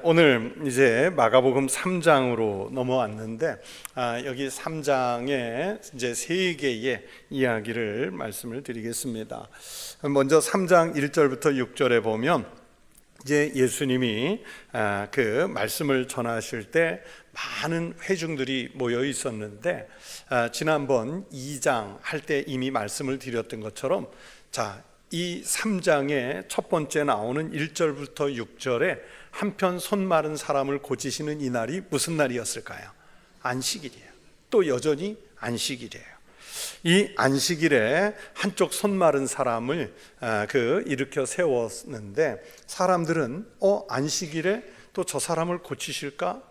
오늘 이제 마가복음 3장으로 넘어왔는데 여기 3장에 이제 3개의 이야기를 말씀을 드리겠습니다. 먼저 3장 1절부터 6절에 보면 이제 예수님이 그 말씀을 전하실 때 많은 회중들이 모여 있었는데 지난번 2장 할 때 이미 말씀을 드렸던 것처럼 이 3장의 첫 번째 나오는 1절부터 6절에 한편 손 마른 사람을 고치시는 이 날이 무슨 날이었을까요? 안식일이에요. 또 여전히 안식일이에요. 이 안식일에 한쪽 손 마른 사람을 일으켜 세웠는데 사람들은 안식일에 또 저 사람을 고치실까?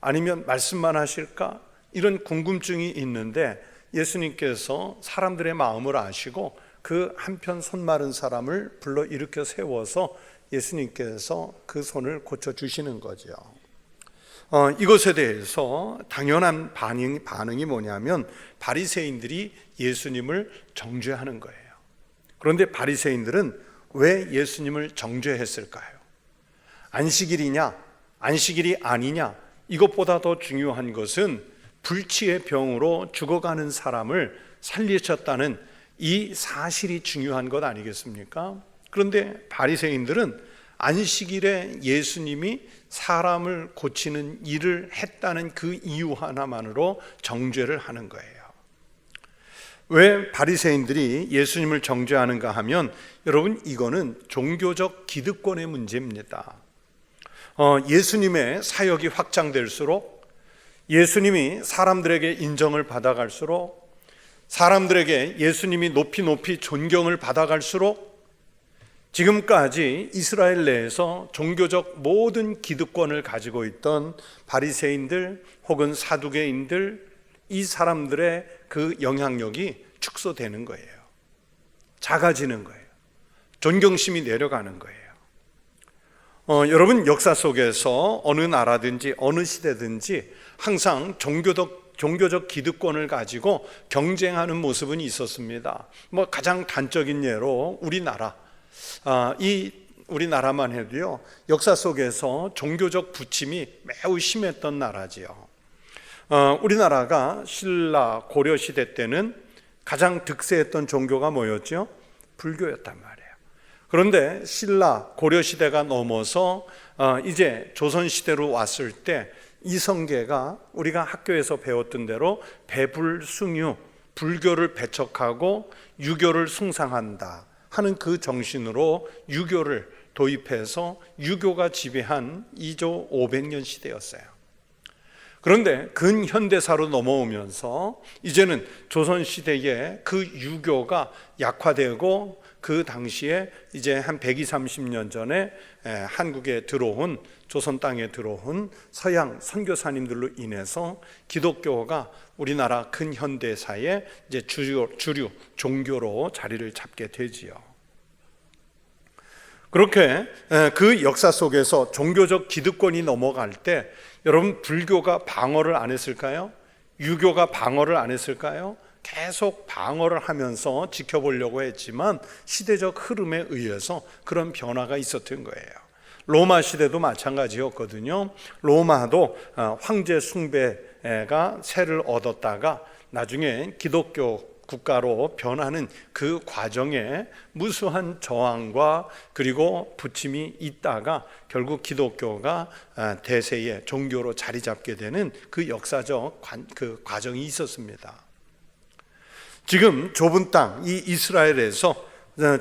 아니면 말씀만 하실까? 이런 궁금증이 있는데 예수님께서 사람들의 마음을 아시고 그 한편 손 마른 사람을 불러 일으켜 세워서 예수님께서 그 손을 고쳐주시는 거죠. 이것에 대해서 당연한 반응이 뭐냐면 바리새인들이 예수님을 정죄하는 거예요. 그런데 바리새인들은 왜 예수님을 정죄했을까요? 안식일이냐 안식일이 아니냐, 이것보다 더 중요한 것은 불치의 병으로 죽어가는 사람을 살리셨다는 이 사실이 중요한 것 아니겠습니까? 그런데 바리새인들은 안식일에 예수님이 사람을 고치는 일을 했다는 그 이유 하나만으로 정죄를 하는 거예요. 왜 바리새인들이 예수님을 정죄하는가 하면 여러분, 이거는 종교적 기득권의 문제입니다. 예수님의 사역이 확장될수록, 예수님이 사람들에게 인정을 받아갈수록, 사람들에게 예수님이 높이 존경을 받아갈수록 지금까지 이스라엘 내에서 종교적 모든 기득권을 가지고 있던 바리새인들 혹은 사두개인들, 이 사람들의 그 영향력이 축소되는 거예요. 작아지는 거예요. 존경심이 내려가는 거예요. 여러분, 역사 속에서 어느 나라든지 어느 시대든지 항상 종교적 기득권을 가지고 경쟁하는 모습은 있었습니다. 가장 단적인 예로 우리나라만 해도요, 역사 속에서 종교적 부침이 매우 심했던 나라지요. 우리나라가 신라 고려 시대 때는 가장 득세했던 종교가 뭐였죠? 불교였단 말이에요. 그런데 신라 고려 시대가 넘어서 이제 조선 시대로 왔을 때 이성계가 우리가 학교에서 배웠던 대로 배불숭유, 불교를 배척하고 유교를 숭상한다 하는 그 정신으로 유교를 도입해서 유교가 지배한 2조 500년 시대였어요. 그런데 근현대사로 넘어오면서 이제는 조선시대에 그 유교가 약화되고 그 당시에 이제 한 120-30년 전에 한국에 들어온, 조선 땅에 들어온 서양 선교사님들로 인해서 기독교가 우리나라 근현대사의 이제 주류 종교로 자리를 잡게 되지요. 그렇게 그 역사 속에서 종교적 기득권이 넘어갈 때 여러분, 불교가 방어를 안 했을까요? 유교가 방어를 안 했을까요? 계속 방어를 하면서 지켜보려고 했지만 시대적 흐름에 의해서 그런 변화가 있었던 거예요. 로마 시대도 마찬가지였거든요. 로마도 황제 숭배가 세를 얻었다가 나중에 기독교 국가로 변하는 그 과정에 무수한 저항과 그리고 부침이 있다가 결국 기독교가 대세의 종교로 자리 잡게 되는 그 역사적 그 과정이 있었습니다. 지금 좁은 땅, 이 이스라엘에서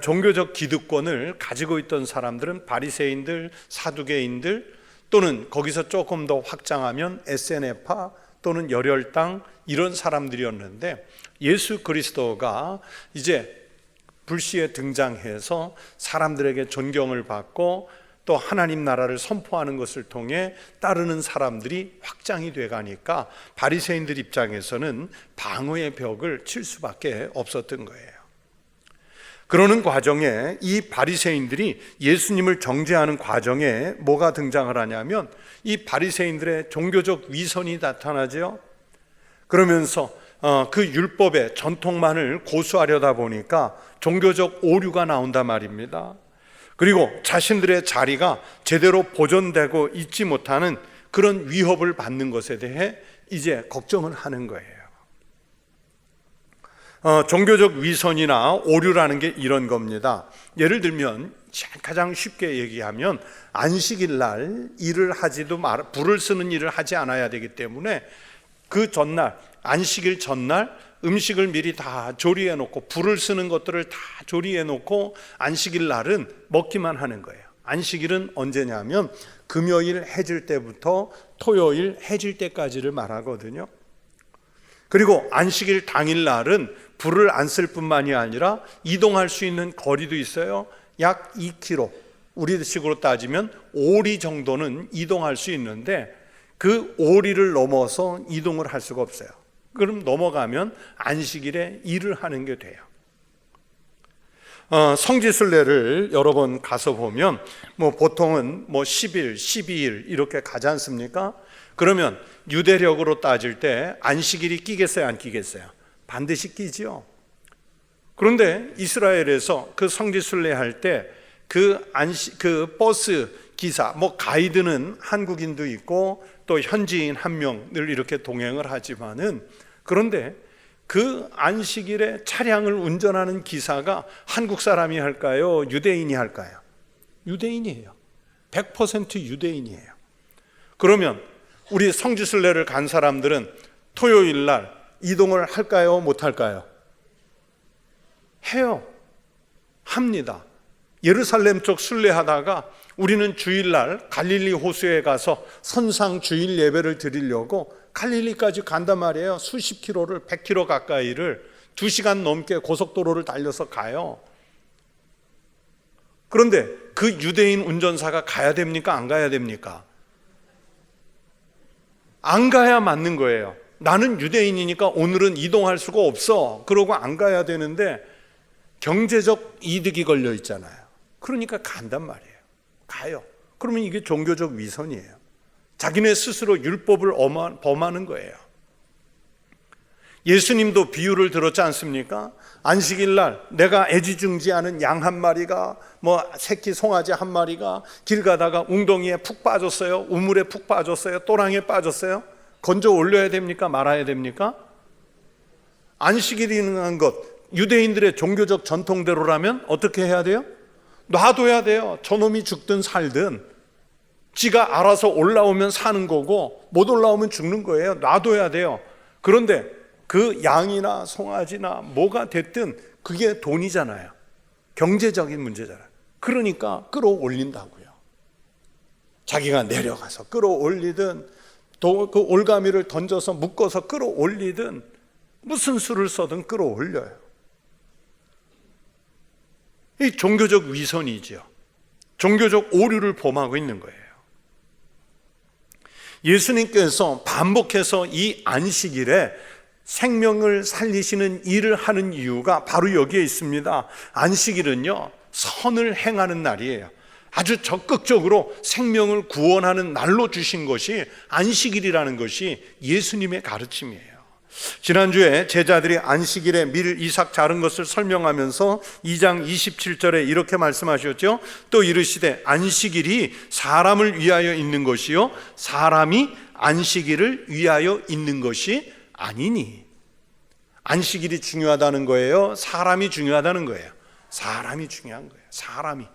종교적 기득권을 가지고 있던 사람들은 바리새인들, 사두개인들, 또는 거기서 조금 더 확장하면 SNF파 또는 열혈당, 이런 사람들이었는데 예수 그리스도가 이제 불시에 등장해서 사람들에게 존경을 받고 또 하나님 나라를 선포하는 것을 통해 따르는 사람들이 확장이 돼 가니까 바리새인들 입장에서는 방어의 벽을 칠 수밖에 없었던 거예요. 그러는 과정에 이 바리새인들이 예수님을 정죄하는 과정에 뭐가 등장을 하냐면 이 바리새인들의 종교적 위선이 나타나죠. 그러면서 그 율법의 전통만을 고수하려다 보니까 종교적 오류가 나온단 말입니다. 그리고 자신들의 자리가 제대로 보존되고 있지 못하는 그런 위협을 받는 것에 대해 이제 걱정을 하는 거예요. 종교적 위선이나 오류라는 게 이런 겁니다. 예를 들면 가장 쉽게 얘기하면 안식일 날 불을 쓰는 일을 하지 않아야 되기 때문에 그 전날, 안식일 전날 음식을 미리 다 조리해 놓고 불을 쓰는 것들을 다 조리해 놓고 안식일 날은 먹기만 하는 거예요. 안식일은 언제냐면 금요일 해질 때부터 토요일 해질 때까지를 말하거든요. 그리고 안식일 당일 날은 불을 안 쓸 뿐만이 아니라 이동할 수 있는 거리도 있어요. 약 2km, 우리식으로 따지면 오리 정도는 이동할 수 있는데 그 오리를 넘어서 이동을 할 수가 없어요. 그럼 넘어가면 안식일에 일을 하는 게 돼요. 성지순례를 여러 번 가서 보면 보통은 10일, 12일 이렇게 가지 않습니까? 그러면 유대력으로 따질 때 안식일이 끼겠어요, 안 끼겠어요? 반드시 끼지요. 그런데 이스라엘에서 그 성지순례할 때 그 버스 기사, 가이드는 한국인도 있고 또 현지인 한 명을 이렇게 동행을 하지만은, 그런데 그 안식일에 차량을 운전하는 기사가 한국 사람이 할까요? 유대인이 할까요? 유대인이에요. 100% 유대인이에요. 그러면 우리 성지순례를 간 사람들은 토요일 날 이동을 할까요? 못 할까요? 해요. 합니다. 예루살렘 쪽 순례하다가 우리는 주일날 갈릴리 호수에 가서 선상 주일 예배를 드리려고 갈릴리까지 간단 말이에요. 수십 킬로를, 100킬로 가까이를 2시간 넘게 고속도로를 달려서 가요. 그런데 그 유대인 운전사가 가야 됩니까? 안 가야 됩니까? 안 가야 맞는 거예요. 나는 유대인이니까 오늘은 이동할 수가 없어. 그러고 안 가야 되는데 경제적 이득이 걸려 있잖아요. 그러니까 간단 말이에요. 가요. 그러면 이게 종교적 위선이에요. 자기네 스스로 율법을 범하는 거예요. 예수님도 비유를 들었지 않습니까? 안식일 날 내가 애지중지하는 양 한 마리가 새끼 송아지 한 마리가 길 가다가 웅덩이에 푹 빠졌어요. 우물에 푹 빠졌어요. 또랑에 빠졌어요. 건져 올려야 됩니까? 말아야 됩니까? 안식일이라는 것, 유대인들의 종교적 전통대로라면 어떻게 해야 돼요? 놔둬야 돼요. 저놈이 죽든 살든 지가 알아서 올라오면 사는 거고 못 올라오면 죽는 거예요. 놔둬야 돼요. 그런데 그 양이나 송아지나 뭐가 됐든 그게 돈이잖아요. 경제적인 문제잖아요. 그러니까 끌어올린다고요. 자기가 내려가서 끌어올리든 또 그 올가미를 던져서 묶어서 끌어올리든 무슨 수를 써든 끌어올려요. 이 종교적 위선이죠. 종교적 오류를 범하고 있는 거예요. 예수님께서 반복해서 이 안식일에 생명을 살리시는 일을 하는 이유가 바로 여기에 있습니다. 안식일은요, 선을 행하는 날이에요. 아주 적극적으로 생명을 구원하는 날로 주신 것이 안식일이라는 것이 예수님의 가르침이에요. 지난주에 제자들이 안식일에 밀 이삭 자른 것을 설명하면서 2장 27절에 이렇게 말씀하셨죠. 또 이르시되 안식일이 사람을 위하여 있는 것이요 사람이 안식일을 위하여 있는 것이 아니니. 안식일이 중요하다는 거예요? 사람이 중요하다는 거예요? 사람이 중요한 거예요. 사람이.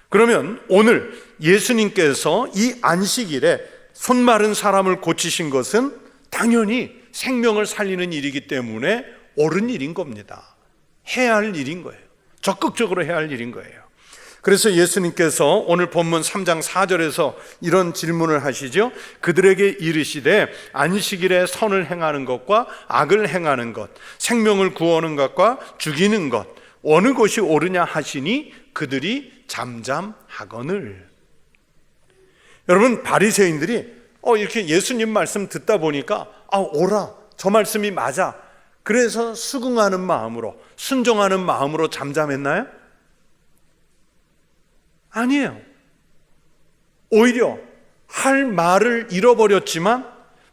그러면 오늘 예수님께서 이 안식일에 손 마른 사람을 고치신 것은 당연히 생명을 살리는 일이기 때문에 옳은 일인 겁니다. 해야 할 일인 거예요. 적극적으로 해야 할 일인 거예요. 그래서 예수님께서 오늘 본문 3장 4절에서 이런 질문을 하시죠. 그들에게 이르시되 안식일에 선을 행하는 것과 악을 행하는 것, 생명을 구하는 것과 죽이는 것 어느 것이 옳으냐 하시니 그들이 잠잠하거늘. 여러분, 바리새인들이 이렇게 예수님 말씀 듣다 보니까 옳아, 저 말씀이 맞아, 그래서 수긍하는 마음으로, 순종하는 마음으로 잠잠했나요? 아니에요. 오히려 할 말을 잃어버렸지만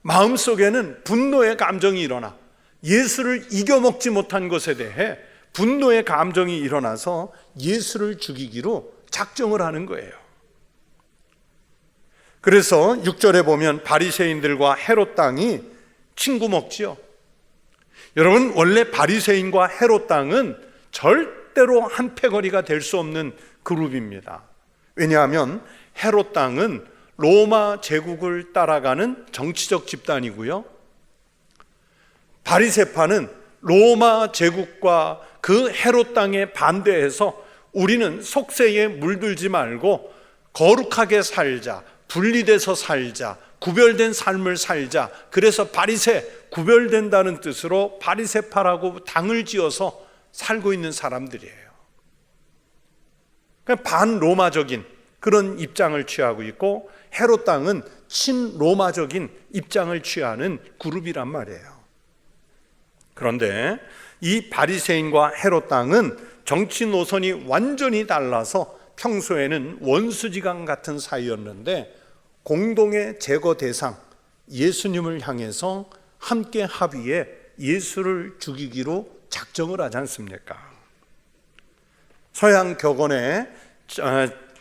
마음속에는 분노의 감정이 일어나 예수를 이겨먹지 못한 것에 대해 분노의 감정이 일어나서 예수를 죽이기로 작정을 하는 거예요. 그래서 6절에 보면 바리새인들과 헤롯 당이 친구 먹지요. 여러분, 원래 바리새인과 헤롯 당은 절대로 한패거리가 될 수 없는 그룹입니다. 왜냐하면 헤롯 당은 로마 제국을 따라가는 정치적 집단이고요, 바리새파는 로마 제국과 그 헤롯 당에 반대해서 우리는 속세에 물들지 말고 거룩하게 살자, 분리돼서 살자, 구별된 삶을 살자. 그래서 바리새, 구별된다는 뜻으로 바리새파라고 당을 지어서 살고 있는 사람들이에요. 그러니까 반로마적인 그런 입장을 취하고 있고, 헤롯 당은 친로마적인 입장을 취하는 그룹이란 말이에요. 그런데 이 바리새인과 헤롯 당은 정치 노선이 완전히 달라서 평소에는 원수지간 같은 사이였는데, 공동의 제거 대상 예수님을 향해서 함께 합의해 예수를 죽이기로 작정을 하지 않습니까? 서양 격언에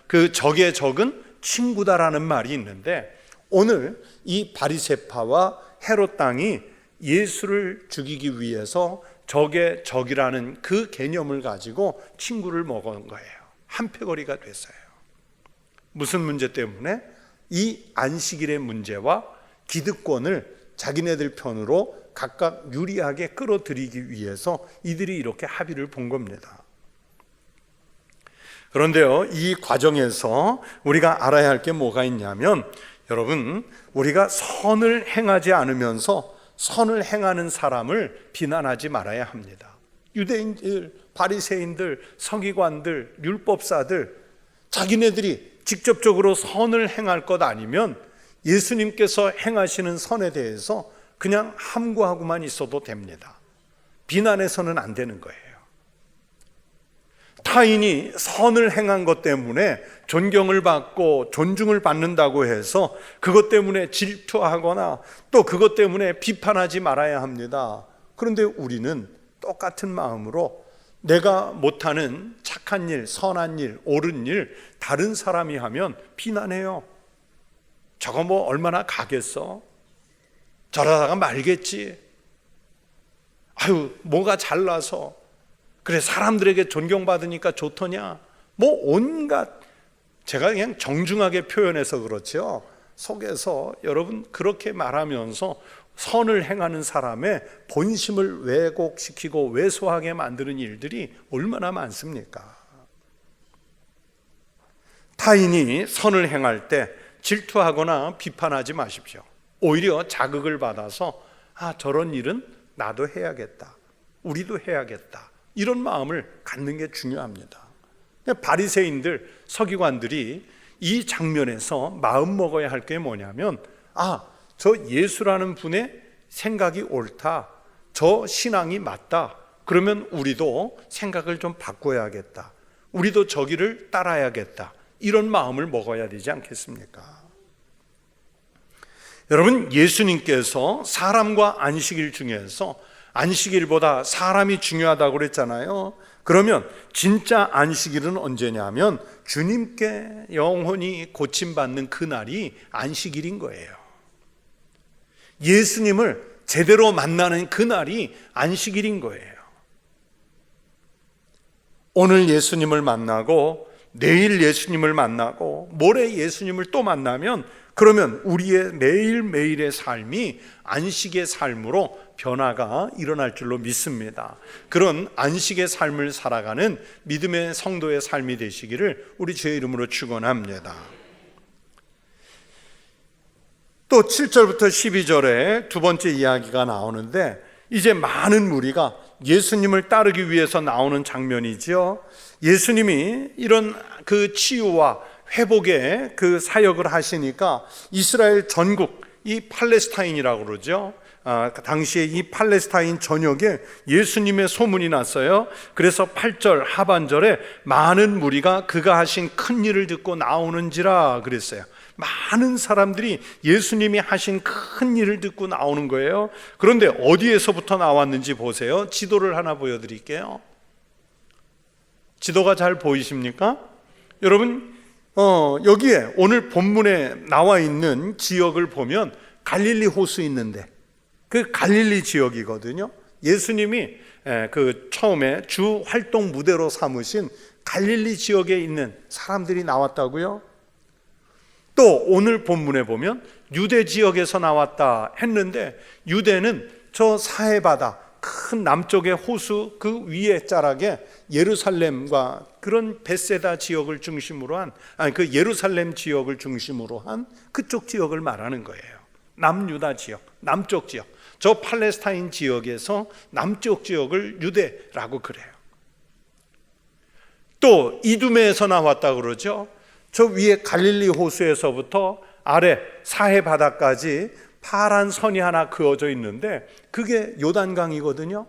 그 적의 적은 친구다라는 말이 있는데, 오늘 이 바리새파와 헤롯 당이 예수를 죽이기 위해서 적의 적이라는 그 개념을 가지고 친구를 먹은 거예요. 한패거리가 됐어요. 무슨 문제 때문에? 이 안식일의 문제와 기득권을 자기네들 편으로 각각 유리하게 끌어들이기 위해서 이들이 이렇게 합의를 본 겁니다. 그런데요, 이 과정에서 우리가 알아야 할 게 뭐가 있냐면, 여러분, 우리가 선을 행하지 않으면서 선을 행하는 사람을 비난하지 말아야 합니다. 유대인들, 바리새인들, 서기관들, 율법사들, 자기네들이 직접적으로 선을 행할 것 아니면 예수님께서 행하시는 선에 대해서 그냥 함구하고만 있어도 됩니다. 비난해서는 안 되는 거예요. 타인이 선을 행한 것 때문에 존경을 받고 존중을 받는다고 해서 그것 때문에 질투하거나 또 그것 때문에 비판하지 말아야 합니다. 그런데 우리는 똑같은 마음으로 내가 못하는 착한 일, 선한 일, 옳은 일 다른 사람이 하면 비난해요. 저거 뭐 얼마나 가겠어? 저러다가 말겠지. 아유, 뭐가 잘나서 그래 사람들에게 존경받으니까 좋더냐. 뭐 온갖, 제가 그냥 정중하게 표현해서 그렇죠, 속에서 여러분 그렇게 말하면서 선을 행하는 사람의 본심을 왜곡시키고 왜소하게 만드는 일들이 얼마나 많습니까? 타인이 선을 행할 때 질투하거나 비판하지 마십시오. 오히려 자극을 받아서 저런 일은 나도 해야겠다, 우리도 해야겠다, 이런 마음을 갖는 게 중요합니다. 바리새인들, 서기관들이 이 장면에서 마음 먹어야 할 게 뭐냐면, 저 예수라는 분의 생각이 옳다, 저 신앙이 맞다, 그러면 우리도 생각을 좀 바꿔야겠다, 우리도 저기를 따라야겠다, 이런 마음을 먹어야 되지 않겠습니까? 여러분, 예수님께서 사람과 안식일 중에서 안식일보다 사람이 중요하다고 그랬잖아요. 그러면 진짜 안식일은 언제냐면 주님께 영혼이 고침받는 그날이 안식일인 거예요. 예수님을 제대로 만나는 그날이 안식일인 거예요. 오늘 예수님을 만나고 내일 예수님을 만나고 모레 예수님을 또 만나면, 그러면 우리의 매일매일의 삶이 안식의 삶으로 변화가 일어날 줄로 믿습니다. 그런 안식의 삶을 살아가는 믿음의 성도의 삶이 되시기를 우리 주의 이름으로 축원합니다. 또 7절부터 12절에 두 번째 이야기가 나오는데, 이제 많은 무리가 예수님을 따르기 위해서 나오는 장면이죠. 예수님이 이런 그 치유와 회복의 그 사역을 하시니까 이스라엘 전국, 이 팔레스타인이라고 그러죠. 당시에 이 팔레스타인 전역에 예수님의 소문이 났어요. 그래서 8절 하반절에 많은 무리가 그가 하신 큰 일을 듣고 나오는지라 그랬어요. 많은 사람들이 예수님이 하신 큰 일을 듣고 나오는 거예요. 그런데 어디에서부터 나왔는지 보세요. 지도를 하나 보여드릴게요. 지도가 잘 보이십니까? 여러분, 여기에 오늘 본문에 나와 있는 지역을 보면 갈릴리 호수 있는데 그 갈릴리 지역이거든요. 예수님이 그 처음에 주 활동 무대로 삼으신 갈릴리 지역에 있는 사람들이 나왔다고요. 또 오늘 본문에 보면 유대 지역에서 나왔다 했는데 유대는 저 사해바다 큰 남쪽의 호수 그 위에 자락에 예루살렘과 그런 벳세다 지역을 중심으로 한 그 예루살렘 지역을 중심으로 한 그쪽 지역을 말하는 거예요. 남유다 지역, 남쪽 지역. 저 팔레스타인 지역에서 남쪽 지역을 유대라고 그래요. 또 이두메에서 나왔다 그러죠. 저 위에 갈릴리 호수에서부터 아래 사해 바다까지 파란 선이 하나 그어져 있는데 그게 요단강이거든요.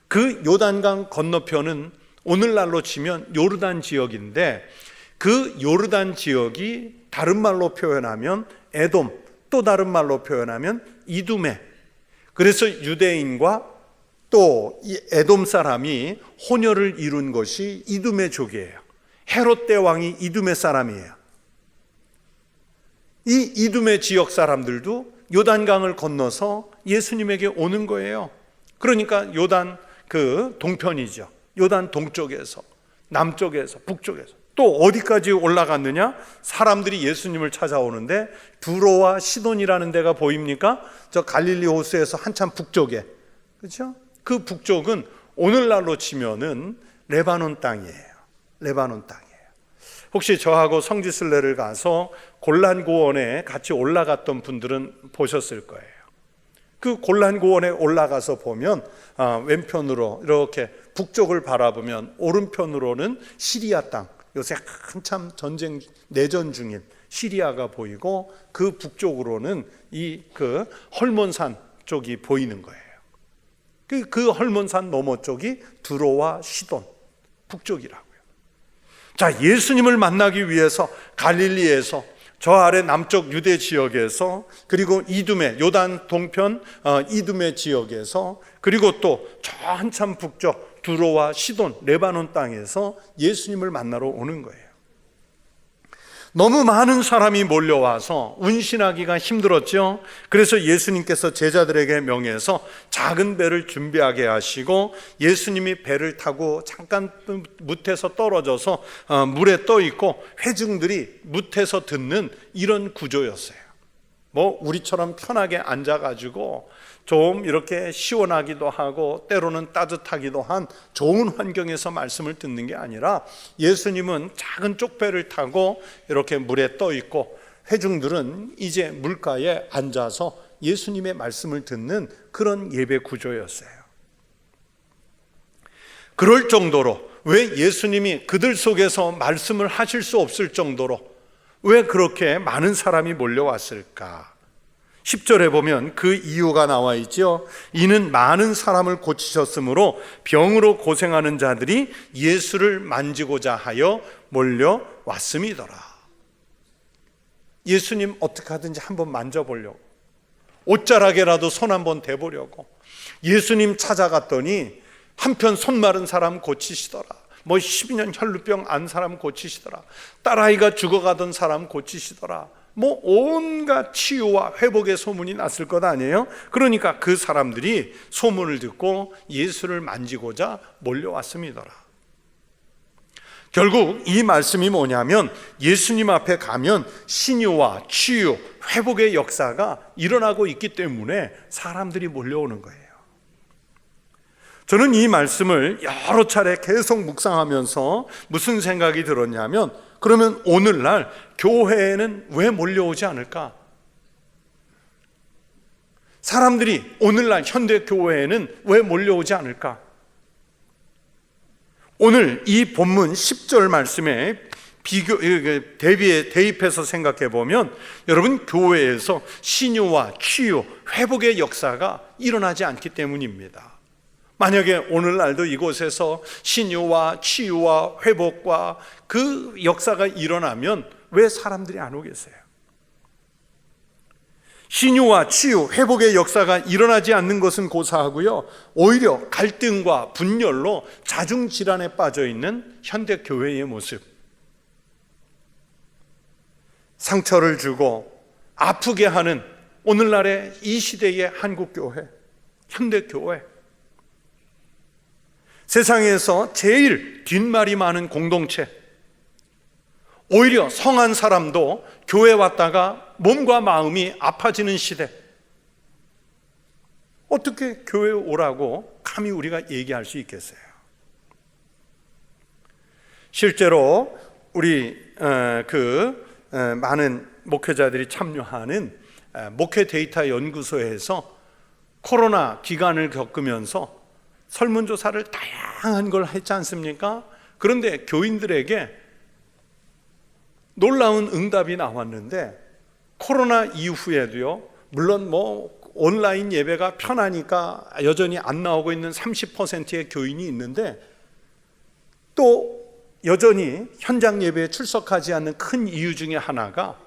그 요단강 건너편은 오늘날로 치면 요르단 지역인데 그 요르단 지역이 다른 말로 표현하면 에돔, 또 다른 말로 표현하면 이두메. 그래서 유대인과 또 이 에돔 사람이 혼혈을 이룬 것이 이두메족이에요. 헤롯 대왕이 이두메 사람이에요. 이 이두메 지역 사람들도 요단강을 건너서 예수님에게 오는 거예요. 그러니까 요단 그 동편이죠. 요단 동쪽에서, 남쪽에서, 북쪽에서 또 어디까지 올라갔느냐? 사람들이 예수님을 찾아오는데 두로와 시돈이라는 데가 보입니까? 저 갈릴리 호수에서 한참 북쪽에, 그렇죠? 그 북쪽은 오늘날로 치면은 레바논 땅이에요. 레바논 땅이에요. 혹시 저하고 성지순례를 가서 골란고원에 같이 올라갔던 분들은 보셨을 거예요. 그 골란고원에 올라가서 보면 왼편으로 이렇게 북쪽을 바라보면 오른편으로는 시리아 땅, 요새 한참 전쟁 내전 중인 시리아가 보이고 그 북쪽으로는 이 그 헐몬산 쪽이 보이는 거예요. 그 헐몬산 너머 쪽이 두로와 시돈 북쪽이라고요. 자, 예수님을 만나기 위해서 갈릴리에서 저 아래 남쪽 유대 지역에서 그리고 이두메 요단 동편 이두메 지역에서 그리고 또 저 한참 북쪽 두로와 시돈 레바논 땅에서 예수님을 만나러 오는 거예요. 너무 많은 사람이 몰려와서 운신하기가 힘들었죠. 그래서 예수님께서 제자들에게 명해서 작은 배를 준비하게 하시고 예수님이 배를 타고 잠깐 뭇에서 떨어져서 물에 떠 있고 회중들이 뭇에서 듣는 이런 구조였어요. 뭐 우리처럼 편하게 앉아가지고 좀 이렇게 시원하기도 하고 때로는 따뜻하기도 한 좋은 환경에서 말씀을 듣는 게 아니라 예수님은 작은 쪽배를 타고 이렇게 물에 떠 있고 회중들은 이제 물가에 앉아서 예수님의 말씀을 듣는 그런 예배 구조였어요. 그럴 정도로 왜 예수님이 그들 속에서 말씀을 하실 수 없을 정도로 왜 그렇게 많은 사람이 몰려왔을까? 10절에 보면 그 이유가 나와 있죠. 이는 많은 사람을 고치셨으므로 병으로 고생하는 자들이 예수를 만지고자 하여 몰려왔음이더라. 예수님 어떻게 하든지 한번 만져보려고, 옷자락에라도 손 한번 대보려고 예수님 찾아갔더니 한편 손 마른 사람 고치시더라. 뭐 12년 혈루병 안 사람 고치시더라. 딸아이가 죽어가던 사람 고치시더라. 뭐 온갖 치유와 회복의 소문이 났을 것 아니에요? 그러니까 그 사람들이 소문을 듣고 예수를 만지고자 몰려왔음이더라. 결국 이 말씀이 뭐냐면 예수님 앞에 가면 신유와 치유, 회복의 역사가 일어나고 있기 때문에 사람들이 몰려오는 거예요. 저는 이 말씀을 여러 차례 계속 묵상하면서 무슨 생각이 들었냐면, 그러면 오늘날 교회에는 왜 몰려오지 않을까? 사람들이 오늘날 현대 교회에는 왜 몰려오지 않을까? 오늘 이 본문 10절 말씀에 대입해서 생각해 보면 여러분, 교회에서 신유와 치유, 회복의 역사가 일어나지 않기 때문입니다. 만약에 오늘날도 이곳에서 신유와 치유와 회복과 그 역사가 일어나면 왜 사람들이 안 오겠어요? 신유와 치유, 회복의 역사가 일어나지 않는 것은 고사하고요, 오히려 갈등과 분열로 자중질환에 빠져 있는 현대 교회의 모습, 상처를 주고 아프게 하는 오늘날의 이 시대의 한국교회, 현대교회, 세상에서 제일 뒷말이 많은 공동체, 오히려 성한 사람도 교회 왔다가 몸과 마음이 아파지는 시대, 어떻게 교회에 오라고 감히 우리가 얘기할 수 있겠어요? 실제로 우리 많은 목회자들이 참여하는 목회 데이터 연구소에서 코로나 기간을 겪으면서 설문조사를 다양한 걸 했지 않습니까? 그런데 교인들에게 놀라운 응답이 나왔는데, 코로나 이후에도요, 물론 온라인 예배가 편하니까 여전히 안 나오고 있는 30%의 교인이 있는데, 또 여전히 현장 예배에 출석하지 않는 큰 이유 중에 하나가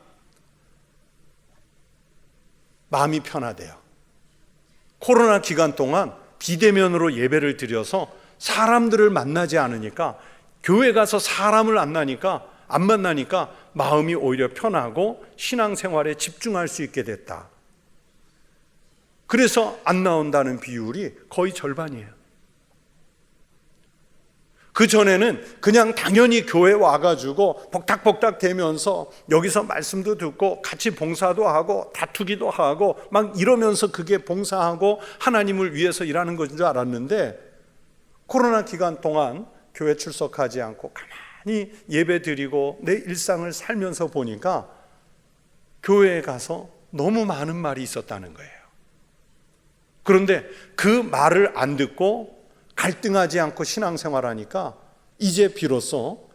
마음이 편하대요. 코로나 기간 동안 비대면으로 예배를 드려서 사람들을 만나지 않으니까, 교회 가서 사람을 안 만나니까 마음이 오히려 편하고 신앙생활에 집중할 수 있게 됐다. 그래서 안 나온다는 비율이 거의 절반이에요. 그 전에는 그냥 당연히 교회 와가지고 복닥복닥 대면서 여기서 말씀도 듣고 같이 봉사도 하고 다투기도 하고 막 이러면서 그게 봉사하고 하나님을 위해서 일하는 것인 줄 알았는데, 코로나 기간 동안 교회 출석하지 않고 가만히 예배 드리고 내 일상을 살면서 보니까 교회에 가서 너무 많은 말이 있었다는 거예요. 그런데 그 말을 안 듣고 갈등하지 않고 신앙생활하니까 이제 비로소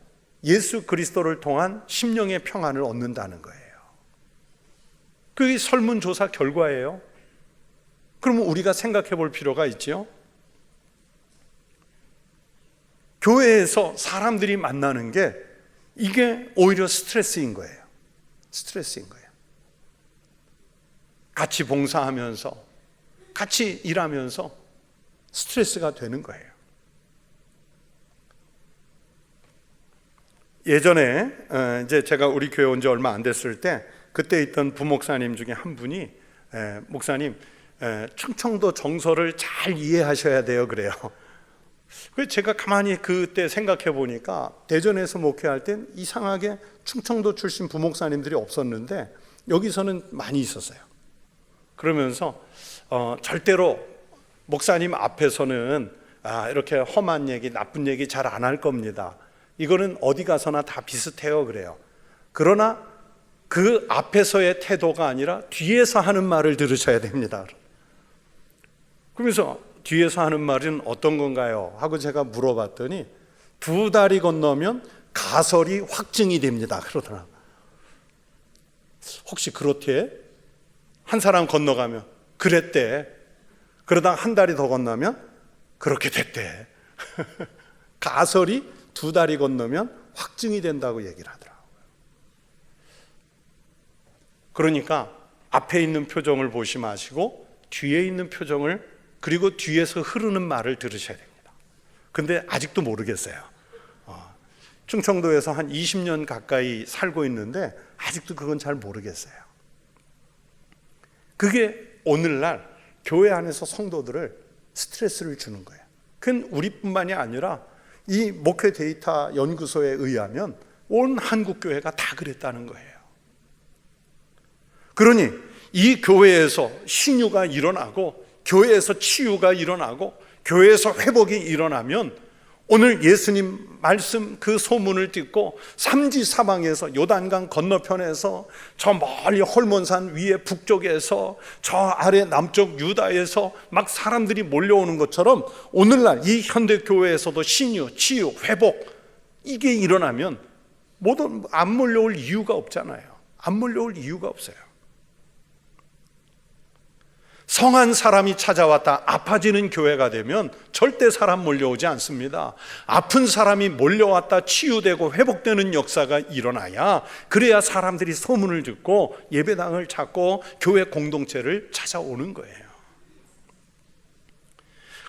예수 그리스도를 통한 심령의 평안을 얻는다는 거예요. 그게 설문조사 결과예요. 그러면 우리가 생각해 볼 필요가 있죠. 교회에서 사람들이 만나는 게 이게 오히려 스트레스인 거예요. 스트레스인 거예요. 같이 봉사하면서 같이 일하면서 스트레스가 되는 거예요. 예전에 이제 제가 우리 교회 온 지 얼마 안 됐을 때 그때 있던 부목사님 중에 한 분이 목사님 충청도 정서를 잘 이해하셔야 돼요 그래요. 그래서 제가 가만히 그때 생각해 보니까 대전에서 목회할 땐 이상하게 충청도 출신 부목사님들이 없었는데 여기서는 많이 있었어요. 그러면서 절대로 목사님 앞에서는 이렇게 험한 얘기, 나쁜 얘기 잘 안 할 겁니다. 이거는 어디 가서나 다 비슷해요 그래요. 그러나 그 앞에서의 태도가 아니라 뒤에서 하는 말을 들으셔야 됩니다. 그러면서 뒤에서 하는 말은 어떤 건가요? 하고 제가 물어봤더니 2다리 건너면 가설이 확증이 됩니다 그러더라고요. 혹시 그렇대? 한 사람 건너가면 그랬대. 그러다 한 다리 더 건너면 그렇게 됐대. 가설이 2다리 건너면 확증이 된다고 얘기를 하더라고요. 그러니까 앞에 있는 표정을 보시 마시고 뒤에 있는 표정을, 그리고 뒤에서 흐르는 말을 들으셔야 됩니다. 근데 아직도 모르겠어요. 충청도에서 한 20년 가까이 살고 있는데 아직도 그건 잘 모르겠어요. 그게 오늘날 교회 안에서 성도들을 스트레스를 주는 거예요. 그건 우리뿐만이 아니라 이 목회 데이터 연구소에 의하면 온 한국 교회가 다 그랬다는 거예요. 그러니 이 교회에서 신유가 일어나고 교회에서 치유가 일어나고 교회에서 회복이 일어나면 오늘 예수님 말씀 그 소문을 듣고 삼지사방에서 요단강 건너편에서 저 멀리 홀몬산 위에 북쪽에서 저 아래 남쪽 유다에서 막 사람들이 몰려오는 것처럼 오늘날 이 현대교회에서도 신유, 치유, 회복 이게 일어나면 모두 안 몰려올 이유가 없잖아요. 안 몰려올 이유가 없어요. 성한 사람이 찾아왔다 아파지는 교회가 되면 절대 사람 몰려오지 않습니다. 아픈 사람이 몰려왔다 치유되고 회복되는 역사가 일어나야, 그래야 사람들이 소문을 듣고 예배당을 찾고 교회 공동체를 찾아오는 거예요.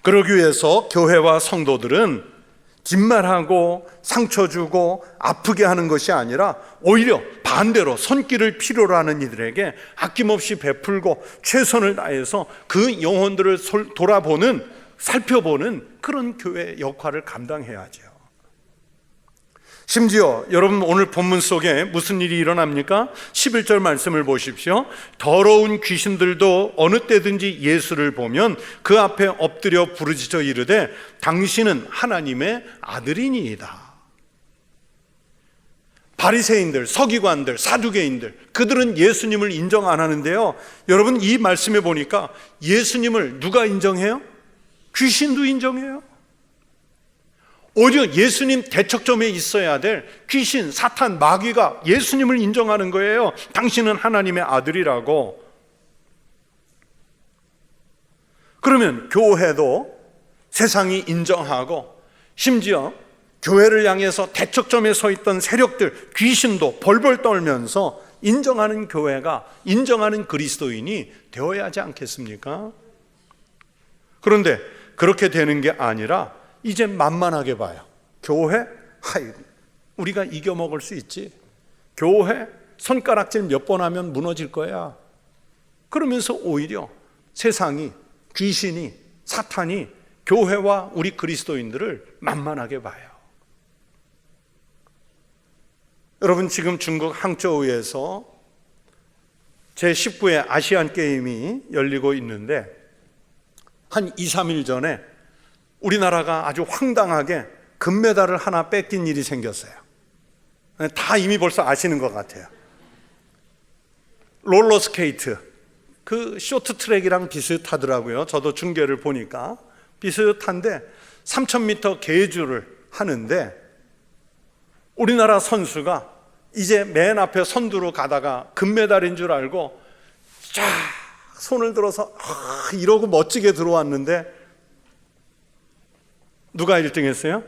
그러기 위해서 교회와 성도들은 뒷말하고 상처 주고 아프게 하는 것이 아니라 오히려 반대로 손길을 필요로 하는 이들에게 아낌없이 베풀고 최선을 다해서 그 영혼들을 돌아보는, 살펴보는 그런 교회 역할을 감당해야죠. 심지어 여러분 오늘 본문 속에 무슨 일이 일어납니까? 11절 말씀을 보십시오. 더러운 귀신들도 어느 때든지 예수를 보면 그 앞에 엎드려 부르짖어 이르되 당신은 하나님의 아들이니이다. 바리새인들, 서기관들, 사두개인들, 그들은 예수님을 인정 안 하는데요, 여러분 이 말씀에 보니까 예수님을 누가 인정해요? 귀신도 인정해요. 오히려 예수님 대척점에 있어야 될 귀신, 사탄, 마귀가 예수님을 인정하는 거예요. 당신은 하나님의 아들이라고. 그러면 교회도 세상이 인정하고, 심지어 교회를 향해서 대척점에 서 있던 세력들, 귀신도 벌벌 떨면서 인정하는 교회가, 인정하는 그리스도인이 되어야 하지 않겠습니까? 그런데 그렇게 되는 게 아니라 이제 만만하게 봐요. 교회? 우리가 이겨먹을 수 있지. 교회? 손가락질 몇 번 하면 무너질 거야. 그러면서 오히려 세상이, 귀신이, 사탄이 교회와 우리 그리스도인들을 만만하게 봐요. 여러분 지금 중국 항저우에서 제19회 아시안 게임이 열리고 있는데 한 2, 3일 전에 우리나라가 아주 황당하게 금메달을 하나 뺏긴 일이 생겼어요. 다 이미 벌써 아시는 것 같아요. 롤러스케이트, 그 쇼트트랙이랑 비슷하더라고요. 저도 중계를 보니까 비슷한데 3000m 계주를 하는데 우리나라 선수가 이제 맨 앞에 선두로 가다가 금메달인 줄 알고 쫙 손을 들어서 이러고 멋지게 들어왔는데 누가 1등 했어요?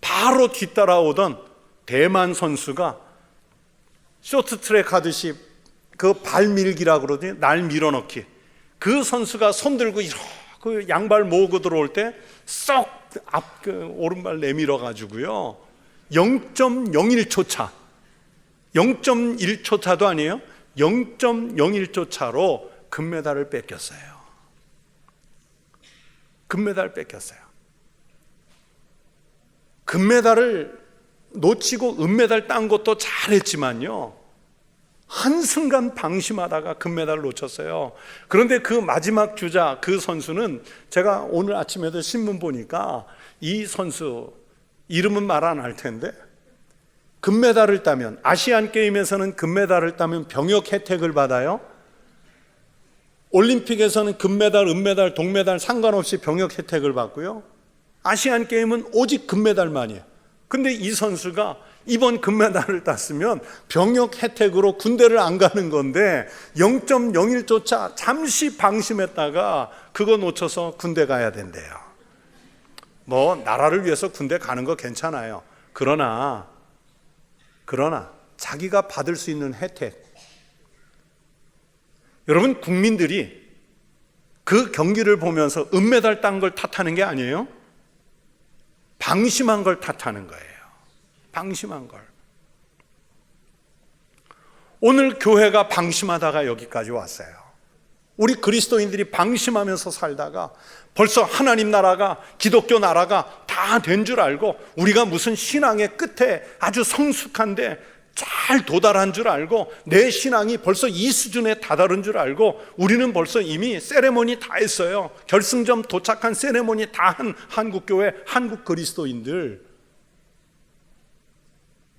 바로 뒤따라오던 대만 선수가 쇼트트랙 하듯이 그 발밀기라고 그러더니 날 밀어넣기, 그 선수가 손 들고 이렇게 양발 모으고 들어올 때 쏙 앞 오른발 내밀어 가지고요 0.01초 차, 0.1초 차도 아니에요, 0.01초 차로 금메달을 뺏겼어요. 금메달 뺏겼어요. 금메달을 놓치고 은메달 딴 것도 잘했지만요, 한순간 방심하다가 금메달을 놓쳤어요. 그런데 그 마지막 주자, 그 선수는 제가 오늘 아침에도 신문 보니까 이 선수 이름은 말 안 할 텐데 금메달을 따면, 아시안 게임에서는 금메달을 따면 병역 혜택을 받아요. 올림픽에서는 금메달, 은메달, 동메달 상관없이 병역 혜택을 받고요. 아시안 게임은 오직 금메달만이에요. 근데 이 선수가 이번 금메달을 땄으면 병역 혜택으로 군대를 안 가는 건데 0.01초 차 잠시 방심했다가 그거 놓쳐서 군대 가야 된대요. 뭐 나라를 위해서 군대 가는 거 괜찮아요. 그러나 자기가 받을 수 있는 혜택, 여러분 국민들이 그 경기를 보면서 은메달 딴 걸 탓하는 게 아니에요. 방심한 걸 탓하는 거예요. 방심한 걸. 오늘 교회가 방심하다가 여기까지 왔어요. 우리 그리스도인들이 방심하면서 살다가 벌써 하나님 나라가, 기독교 나라가 다 된 줄 알고, 우리가 무슨 신앙의 끝에 아주 성숙한데 잘 도달한 줄 알고, 내 신앙이 벌써 이 수준에 다다른 줄 알고, 우리는 벌써 이미 세레모니 다 했어요. 결승점 도착한 세레모니 다 한 한국교회, 한국 그리스도인들,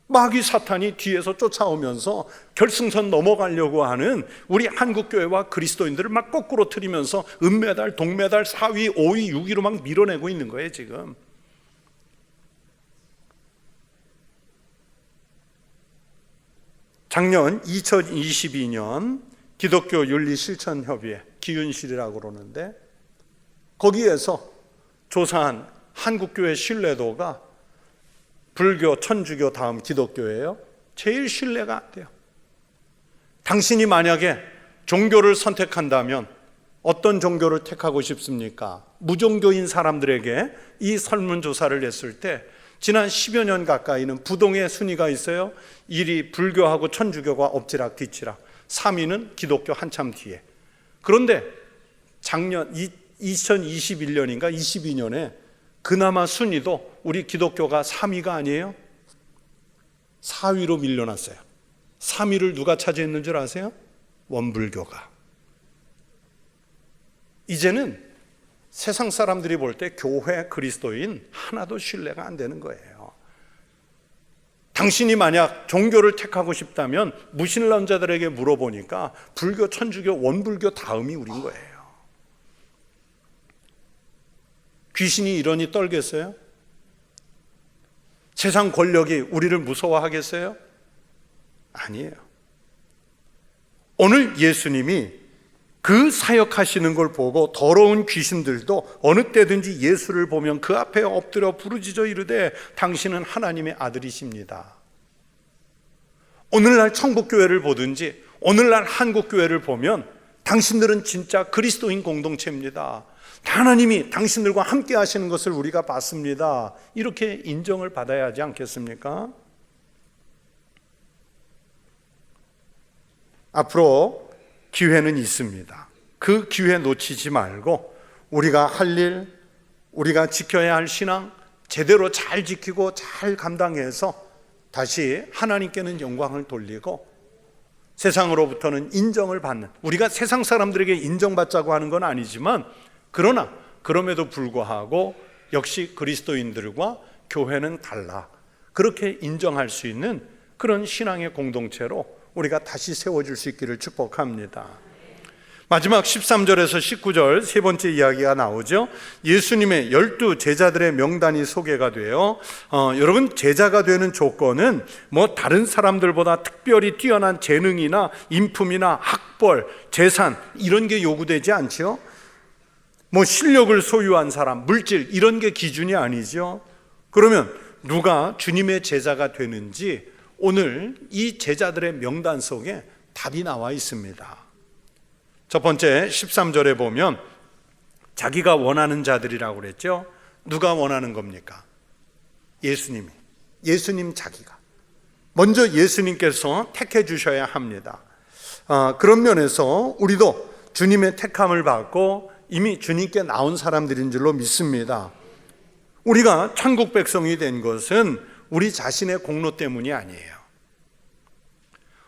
마귀 사탄이 뒤에서 쫓아오면서 결승선 넘어가려고 하는 우리 한국교회와 그리스도인들을 막 거꾸로 틀리면서 은메달, 동메달, 4위, 5위, 6위로 막 밀어내고 있는 거예요 지금. 작년 2022년 기독교 윤리실천협의회 기은실이라고 그러는데 거기에서 조사한 한국교회 신뢰도가 불교, 천주교 다음 기독교예요. 제일 신뢰가 안 돼요. 당신이 만약에 종교를 선택한다면 어떤 종교를 택하고 싶습니까? 무종교인 사람들에게 이 설문조사를 했을 때 지난 10여 년 가까이는 부동의 순위가 있어요. 1위 불교하고 천주교가 엎치락 뒤치락, 3위는 기독교 한참 뒤에. 그런데 작년 2021년인가 22년에 그나마 순위도 우리 기독교가 3위가 아니에요. 4위로 밀려났어요. 3위를 누가 차지했는 줄 아세요? 원불교가. 이제는 세상 사람들이 볼 때 교회, 그리스도인 하나도 신뢰가 안 되는 거예요. 당신이 만약 종교를 택하고 싶다면 무신론자들에게 물어보니까 불교, 천주교, 원불교 다음이 우린 거예요. 귀신이 이러니 떨겠어요? 세상 권력이 우리를 무서워하겠어요? 아니에요. 오늘 예수님이 그 사역하시는 걸 보고 더러운 귀신들도 어느 때든지 예수를 보면 그 앞에 엎드려 부르짖어 이르되 당신은 하나님의 아들이십니다. 오늘날 천국교회를 보든지 오늘날 한국교회를 보면 당신들은 진짜 그리스도인 공동체입니다. 하나님이 당신들과 함께 하시는 것을 우리가 봤습니다. 이렇게 인정을 받아야 하지 않겠습니까? 앞으로 기회는 있습니다. 그 기회 놓치지 말고 우리가 할 일, 우리가 지켜야 할 신앙 제대로 잘 지키고 잘 감당해서 다시 하나님께는 영광을 돌리고 세상으로부터는 인정을 받는, 우리가 세상 사람들에게 인정받자고 하는 건 아니지만 그러나 그럼에도 불구하고 역시 그리스도인들과 교회는 달라, 그렇게 인정할 수 있는 그런 신앙의 공동체로 우리가 다시 세워질 수 있기를 축복합니다. 마지막 13절에서 19절 세 번째 이야기가 나오죠. 예수님의 12 제자들의 명단이 소개가 돼요. 여러분, 제자가 되는 조건은 뭐 다른 사람들보다 특별히 뛰어난 재능이나 인품이나 학벌, 재산 이런 게 요구되지 않죠. 뭐 실력을 소유한 사람, 물질 이런 게 기준이 아니죠. 그러면 누가 주님의 제자가 되는지 오늘 이 제자들의 명단 속에 답이 나와 있습니다. 첫 번째 13절에 보면 자기가 원하는 자들이라고 그랬죠. 누가 원하는 겁니까? 예수님이. 예수님 자기가. 먼저 예수님께서 택해 주셔야 합니다. 그런 면에서 우리도 주님의 택함을 받고 이미 주님께 나온 사람들인 줄로 믿습니다. 우리가 천국 백성이 된 것은 우리 자신의 공로 때문이 아니에요.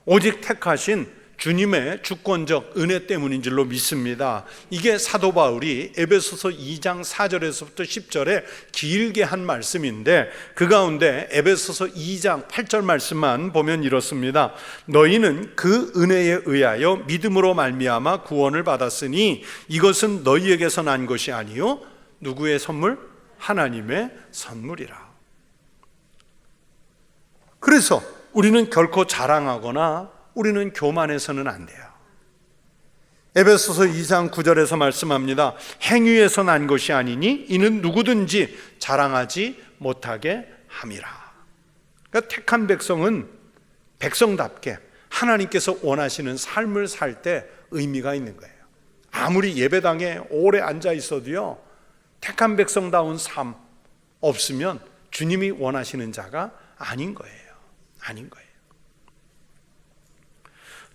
오직 택하신 주님의 주권적 은혜 때문인 줄로 믿습니다. 이게 사도 바울이 에베소서 2장 4절에서부터 10절에 길게 한 말씀인데 그 가운데 에베소서 2장 8절 말씀만 보면 이렇습니다. 너희는 그 은혜에 의하여 믿음으로 말미암아 구원을 받았으니 이것은 너희에게서 난 것이 아니요 누구의 선물? 하나님의 선물이라. 그래서 우리는 결코 자랑하거나 우리는 교만해서는 안 돼요. 에베소서 2장 9절에서 말씀합니다. 행위에서 난 것이 아니니 이는 누구든지 자랑하지 못하게 함이라. 그러니까 택한 백성은 백성답게 하나님께서 원하시는 삶을 살 때 의미가 있는 거예요. 아무리 예배당에 오래 앉아 있어도요, 택한 백성다운 삶 없으면 주님이 원하시는 자가 아닌 거예요. 아닌 거예요.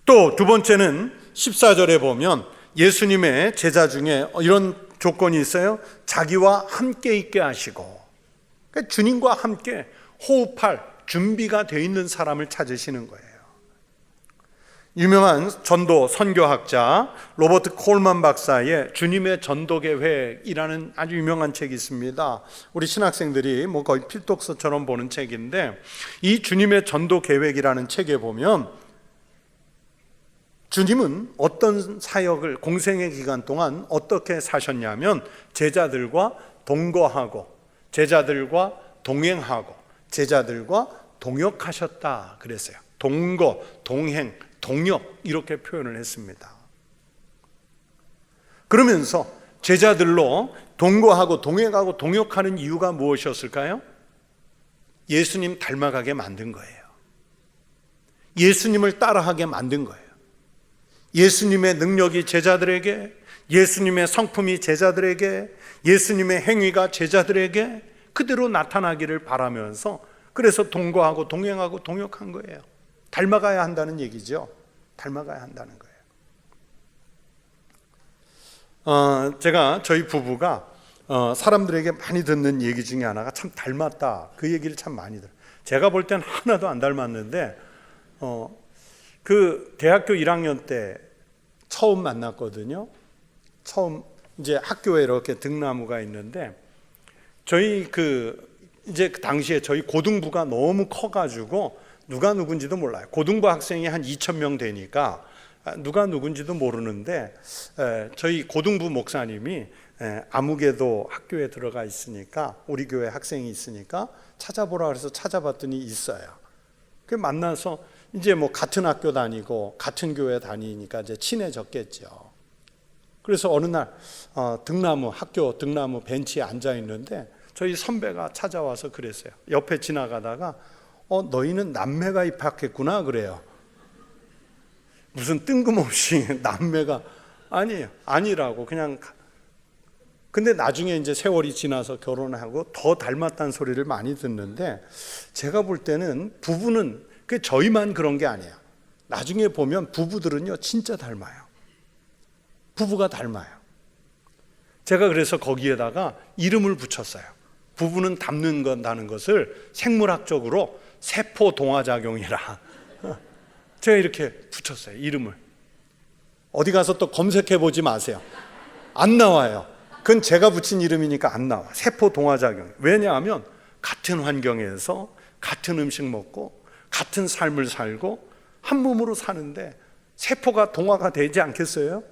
또 두 번째는 14절에 보면 예수님의 제자 중에 이런 조건이 있어요. 자기와 함께 있게 하시고, 그러니까 주님과 함께 호흡할 준비가 되어 있는 사람을 찾으시는 거예요. 유명한 전도 선교학자 로버트 콜만 박사의 주님의 전도 계획이라는 아주 유명한 책이 있습니다. 우리 신학생들이 뭐 거의 필독서처럼 보는 책인데, 이 주님의 전도 계획이라는 책에 보면 주님은 어떤 사역을 공생의 기간 동안 어떻게 사셨냐면 제자들과 동거하고 제자들과 동행하고 제자들과 동역하셨다 그랬어요. 동거, 동행, 동역 이렇게 표현을 했습니다. 그러면서 제자들로 동거하고 동행하고 동역하는 이유가 무엇이었을까요? 예수님 닮아가게 만든 거예요. 예수님을 따라하게 만든 거예요. 예수님의 능력이 제자들에게, 예수님의 성품이 제자들에게, 예수님의 행위가 제자들에게 그대로 나타나기를 바라면서 그래서 동거하고 동행하고 동역한 거예요. 닮아가야 한다는 얘기죠. 닮아가야 한다는 거예요. 제가 저희 부부가 사람들에게 많이 듣는 얘기 중에 하나가 참 닮았다, 그 얘기를 참 많이 들어요. 제가 볼 땐 하나도 안 닮았는데 그 대학교 1학년 때 처음 만났거든요. 처음 이제 학교에 이렇게 등나무가 있는데 저희 이제 그 당시에 저희 고등부가 너무 커가지고 누가 누군지도 몰라요. 고등부 학생이 한 2,000명 되니까 누가 누군지도 모르는데 저희 고등부 목사님이 아무개도 학교에 들어가 있으니까 우리 교회 학생이 있으니까 찾아보라 그래서 찾아봤더니 있어요. 그 만나서 이제 뭐 같은 학교 다니고 같은 교회 다니니까 이제 친해졌겠죠. 그래서 어느 날 학교 등나무 벤치에 앉아 있는데 저희 선배가 찾아와서 그랬어요. 옆에 지나가다가 너희는 남매가 입학했구나 그래요. 무슨 뜬금없이 남매가 아니라고 그냥. 근데 나중에 이제 세월이 지나서 결혼하고 더 닮았다는 소리를 많이 듣는데 제가 볼 때는 부부는 저희만 그런 게 아니에요. 나중에 보면 부부들은요 진짜 닮아요. 부부가 닮아요. 제가 그래서 거기에다가 이름을 붙였어요. 부부는 닮는다는 것을 생물학적으로 세포 동화작용이라 제가 이렇게 붙였어요. 이름을. 어디 가서 또 검색해 보지 마세요. 안 나와요. 그건 제가 붙인 이름이니까 안 나와. 세포 동화작용. 왜냐하면 같은 환경에서 같은 음식 먹고 같은 삶을 살고 한 몸으로 사는데 세포가 동화가 되지 않겠어요?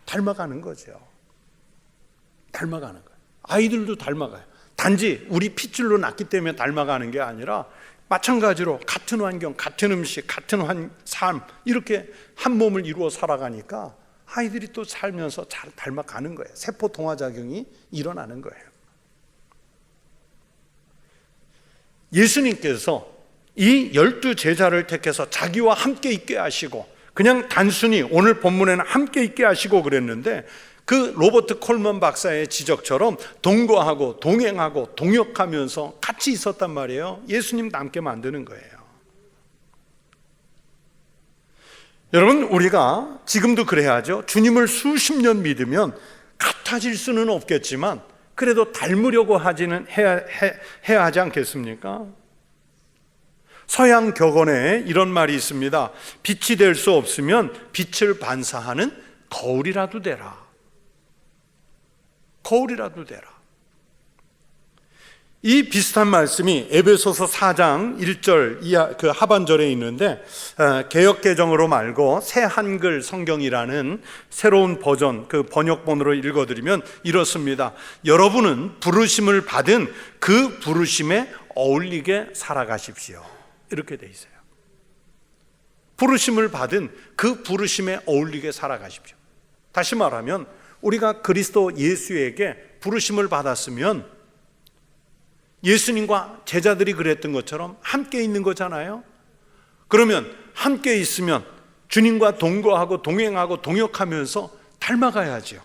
닮아가는 거죠. 닮아가는 거예요. 아이들도 닮아가요. 단지 우리 핏줄로 낳기 때문에 닮아가는 게 아니라 마찬가지로 같은 환경, 같은 음식, 같은 삶 이렇게 한 몸을 이루어 살아가니까 아이들이 또 살면서 잘 닮아가는 거예요. 세포 동화작용이 일어나는 거예요. 예수님께서 이 12 제자를 택해서 자기와 함께 있게 하시고 그냥 단순히 오늘 본문에는 함께 있게 하시고 그랬는데 그 로버트 콜먼 박사의 지적처럼 동거하고 동행하고 동역하면서 같이 있었단 말이에요. 예수님 닮게 만드는 거예요. 여러분, 우리가 지금도 그래야죠. 주님을 수십 년 믿으면 같아질 수는 없겠지만 그래도 닮으려고 해야 하지 않겠습니까? 서양 격언에 이런 말이 있습니다. 빛이 될 수 없으면 빛을 반사하는 거울이라도 되라. 거울이라도 되라. 이 비슷한 말씀이 에베소서 4장 1절 그 하반절에 있는데 개역개정으로 말고 새 한글 성경이라는 새로운 버전 그 번역본으로 읽어드리면 이렇습니다. 여러분은 부르심을 받은 그 부르심에 어울리게 살아가십시오. 이렇게 돼 있어요. 부르심을 받은 그 부르심에 어울리게 살아가십시오. 다시 말하면 우리가 그리스도 예수에게 부르심을 받았으면 예수님과 제자들이 그랬던 것처럼 함께 있는 거잖아요. 그러면 함께 있으면 주님과 동거하고 동행하고 동역하면서 닮아가야죠.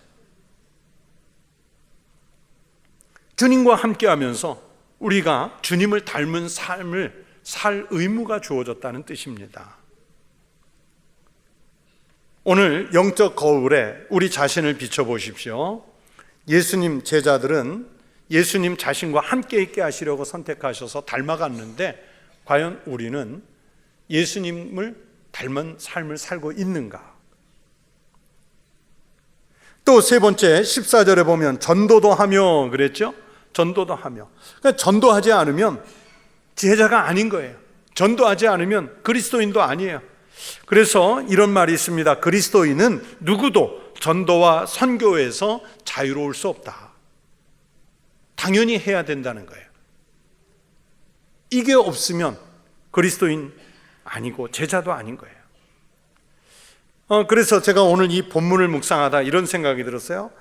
주님과 함께 하면서 우리가 주님을 닮은 삶을 살 의무가 주어졌다는 뜻입니다. 오늘 영적 거울에 우리 자신을 비춰보십시오. 예수님 제자들은 예수님 자신과 함께 있게 하시려고 선택하셔서 닮아갔는데 과연 우리는 예수님을 닮은 삶을 살고 있는가? 또 세 번째 14절에 보면 전도도 하며 그랬죠? 전도도 하며. 그러니까 전도하지 않으면 제자가 아닌 거예요. 전도하지 않으면 그리스도인도 아니에요. 그래서 이런 말이 있습니다. 그리스도인은 누구도 전도와 선교에서 자유로울 수 없다. 당연히 해야 된다는 거예요. 이게 없으면 그리스도인 아니고 제자도 아닌 거예요. 그래서 제가 오늘 이 본문을 묵상하다 이런 생각이 들었어요.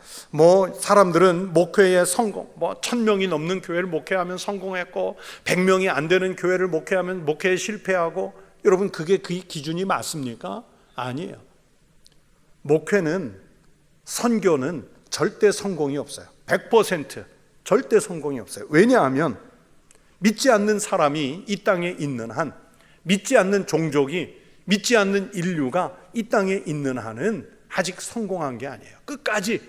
사람들은 목회의 성공, 1000명이 넘는 교회를 목회하면 성공했고 100명이 안 되는 교회를 목회하면 목회에 실패하고, 여러분 그게 그 기준이 맞습니까? 아니에요. 목회는, 선교는 절대 성공이 없어요. 100% 절대 성공이 없어요. 왜냐하면 믿지 않는 사람이 이 땅에 있는 한, 믿지 않는 종족이, 믿지 않는 인류가 이 땅에 있는 한은 아직 성공한 게 아니에요. 끝까지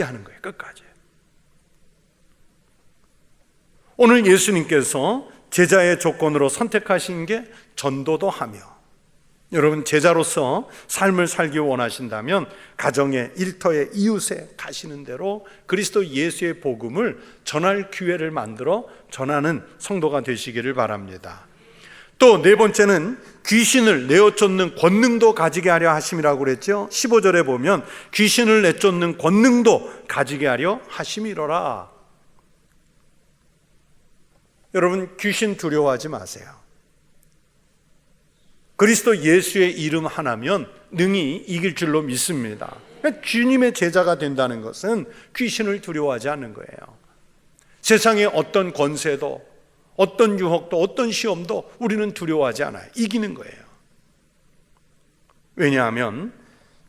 하는 거예요. 끝까지. 오늘 예수님께서 제자의 조건으로 선택하신 게 전도도 하며, 여러분 제자로서 삶을 살기 원하신다면 가정에, 일터에, 이웃에 가시는 대로 그리스도 예수의 복음을 전할 기회를 만들어 전하는 성도가 되시기를 바랍니다. 또 네 번째는 귀신을 내어쫓는 권능도 가지게 하려 하심이라고 그랬죠. 15절에 보면 귀신을 내쫓는 권능도 가지게 하려 하심이로라. 여러분 귀신 두려워하지 마세요. 그리스도 예수의 이름 하나면 능히 이길 줄로 믿습니다. 주님의 제자가 된다는 것은 귀신을 두려워하지 않는 거예요. 세상의 어떤 권세도, 어떤 유혹도, 어떤 시험도 우리는 두려워하지 않아요. 이기는 거예요. 왜냐하면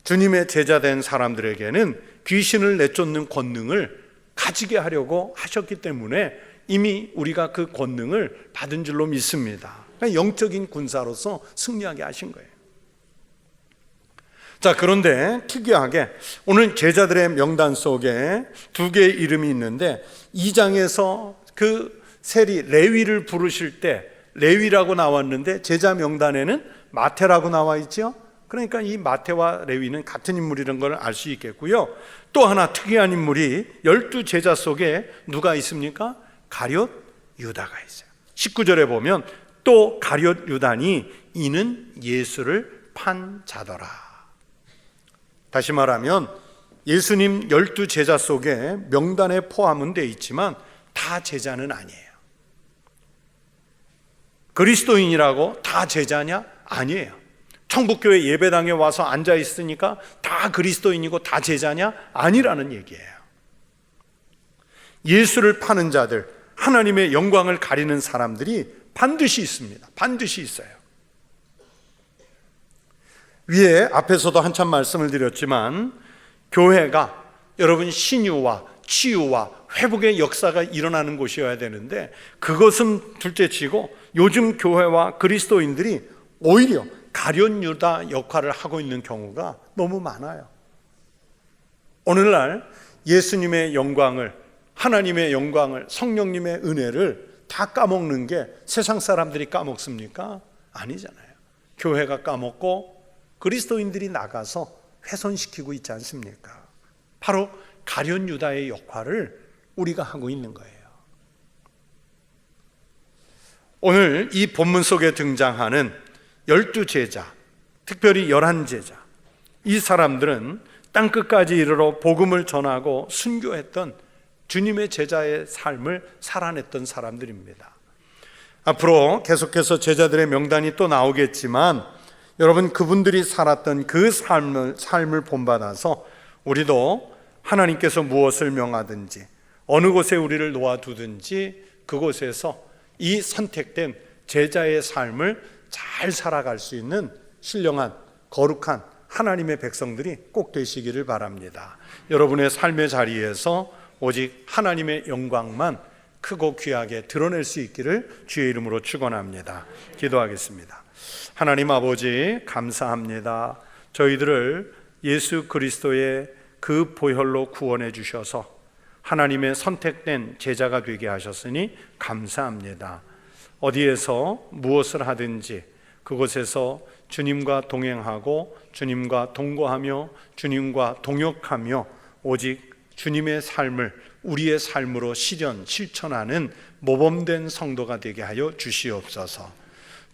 주님의 제자 된 사람들에게는 귀신을 내쫓는 권능을 가지게 하려고 하셨기 때문에 이미 우리가 그 권능을 받은 줄로 믿습니다. 영적인 군사로서 승리하게 하신 거예요. 자, 그런데 특이하게 오늘 제자들의 명단 속에 두 개의 이름이 있는데 2장에서 그 세리 레위를 부르실 때 레위라고 나왔는데 제자 명단에는 마태라고 나와 있죠. 그러니까 이 마태와 레위는 같은 인물이라는 걸 알 수 있겠고요. 또 하나 특이한 인물이 12 제자 속에 누가 있습니까? 가룟 유다가 있어요. 19절에 보면 또 가룟 유다니 이는 예수를 판 자더라. 다시 말하면 예수님 12 제자 속에 명단에 포함은 되어 있지만 다 제자는 아니에요. 그리스도인이라고 다 제자냐? 아니에요. 천국교회 예배당에 와서 앉아 있으니까 다 그리스도인이고 다 제자냐? 아니라는 얘기예요. 예수를 파는 자들, 하나님의 영광을 가리는 사람들이 반드시 있습니다. 반드시 있어요. 위에 앞에서도 한참 말씀을 드렸지만 교회가 여러분 신유와 치유와 회복의 역사가 일어나는 곳이어야 되는데 그것은 둘째치고 요즘 교회와 그리스도인들이 오히려 가룟 유다 역할을 하고 있는 경우가 너무 많아요. 오늘날 예수님의 영광을, 하나님의 영광을, 성령님의 은혜를 다 까먹는 게 세상 사람들이 까먹습니까? 아니잖아요. 교회가 까먹고 그리스도인들이 나가서 훼손시키고 있지 않습니까? 바로 가룟 유다의 역할을 우리가 하고 있는 거예요. 오늘 이 본문 속에 등장하는 12 제자, 특별히 11 제자, 이 사람들은 땅끝까지 이르러 복음을 전하고 순교했던 주님의 제자의 삶을 살아냈던 사람들입니다. 앞으로 계속해서 제자들의 명단이 또 나오겠지만 여러분 그분들이 살았던 그 삶을 본받아서 우리도 하나님께서 무엇을 명하든지 어느 곳에 우리를 놓아두든지 그곳에서 이 선택된 제자의 삶을 잘 살아갈 수 있는 신령한 거룩한 하나님의 백성들이 꼭 되시기를 바랍니다. 여러분의 삶의 자리에서 오직 하나님의 영광만 크고 귀하게 드러낼 수 있기를 주의 이름으로 축원합니다. 기도하겠습니다. 하나님 아버지 감사합니다. 저희들을 예수 그리스도의 그 보혈로 구원해 주셔서 하나님의 선택된 제자가 되게 하셨으니 감사합니다. 어디에서 무엇을 하든지 그곳에서 주님과 동행하고 주님과 동거하며 주님과 동역하며 오직 주님의 삶을 우리의 삶으로 실천하는 모범된 성도가 되게 하여 주시옵소서.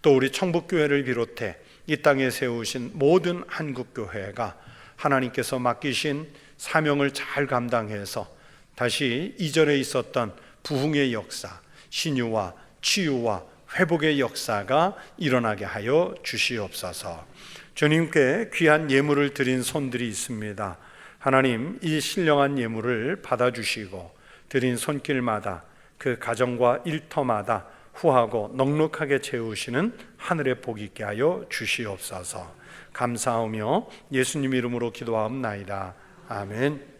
또 우리 청북교회를 비롯해 이 땅에 세우신 모든 한국교회가 하나님께서 맡기신 사명을 잘 감당해서 다시 이전에 있었던 부흥의 역사, 신유와 치유와 회복의 역사가 일어나게 하여 주시옵소서. 주님께 귀한 예물을 드린 손들이 있습니다. 하나님, 이 신령한 예물을 받아주시고 드린 손길마다 그 가정과 일터마다 후하고 넉넉하게 채우시는 하늘의 복 있게 하여 주시옵소서. 감사하며 예수님 이름으로 기도하옵나이다. 아멘.